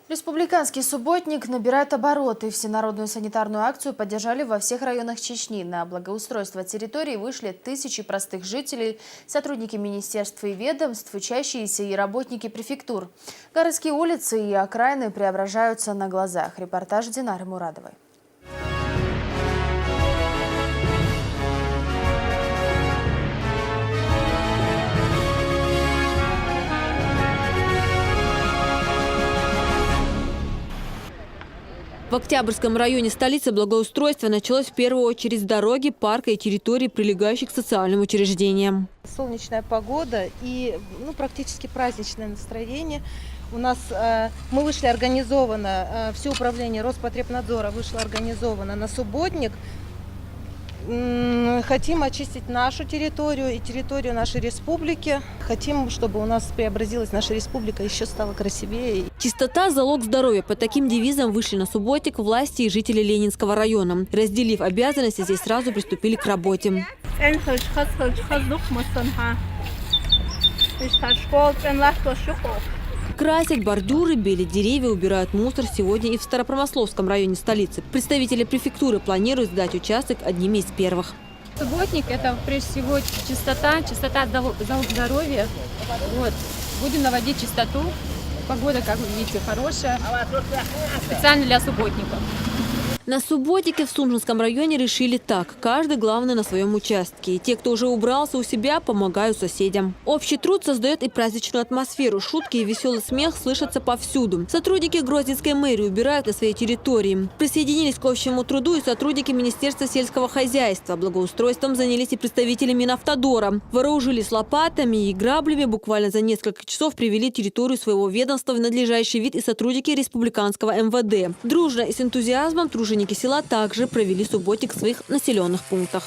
Республиканский субботник набирает обороты. Всенародную санитарную акцию поддержали во всех районах Чечни. На благоустройство территории вышли тысячи простых жителей, сотрудники министерств и ведомств, учащиеся и работники префектур. Городские улицы и окраины преображаются на глазах. Репортаж Динары Мурадовой. В Октябрьском районе столицы благоустройство началось в первую очередь с дороги, парка и территорий, прилегающих к социальным учреждениям. Солнечная погода и практически праздничное настроение. У нас мы вышли организованно, все управление Роспотребнадзора вышло организованно на субботник. Хотим очистить нашу территорию и территорию нашей республики. Хотим, чтобы у нас преобразилась наша республика, еще стала красивее. Чистота – залог здоровья. Под таким девизом вышли на субботник власти и жители Ленинского района. Разделив обязанности, здесь сразу приступили к работе. Красят бордюры, белят деревья, убирают мусор сегодня и в Старопромысловском районе столицы. Представители префектуры планируют сдать участок одними из первых. Субботник – это прежде всего чистота залог здоровья. Будем наводить чистоту. Погода, как вы видите, хорошая. Специально для субботников. На субботнике в Сумжинском районе решили так. Каждый главный на своем участке. И те, кто уже убрался у себя, помогают соседям. Общий труд создает и праздничную атмосферу. Шутки и веселый смех слышатся повсюду. Сотрудники Грозненской мэрии убирают на своей территории. Присоединились к общему труду и сотрудники Министерства сельского хозяйства. Благоустройством занялись и представители Минавтодора. Вооружились лопатами и граблями. Буквально за несколько часов привели территорию своего ведомства в надлежащий вид и сотрудники республиканского МВД. Дружно и с энтузиазмом труженики села также провели субботник в своих населенных пунктах.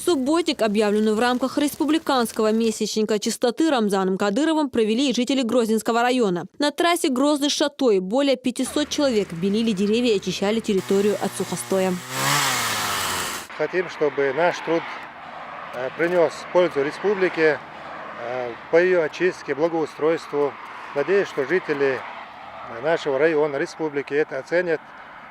Субботник, объявленный в рамках республиканского месячника чистоты Рамзаном Кадыровым, провели и жители Грозненского района. На трассе Грозный-Шатой более 500 человек белили деревья и очищали территорию от сухостоя. Хотим, чтобы наш труд принес пользу республике по ее очистке, благоустройству. Надеюсь, что жители нашего района, республики это оценят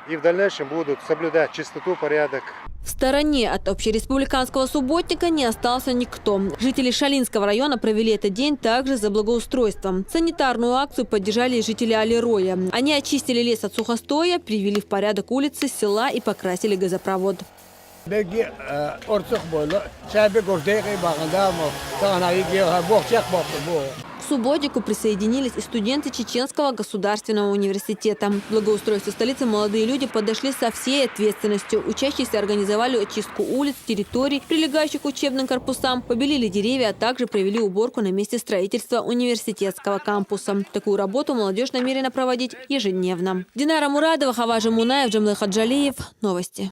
и в дальнейшем будут соблюдать чистоту, порядок. В стороне от общереспубликанского субботника не остался никто. Жители Шалинского района провели этот день также за благоустройством. Санитарную акцию поддержали и жители Алироя. Они очистили лес от сухостоя, привели в порядок улицы села и покрасили газопровод. К субботнику присоединились и студенты Чеченского государственного университета. В благоустройстве столицы молодые люди подошли со всей ответственностью. Учащиеся организовали очистку улиц, территорий, прилегающих к учебным корпусам, побелили деревья, а также провели уборку на месте строительства университетского кампуса. Такую работу молодежь намерена проводить ежедневно. Динара Мурадова, Хаважа Мунаев, Джамлы Хаджалиев. Новости.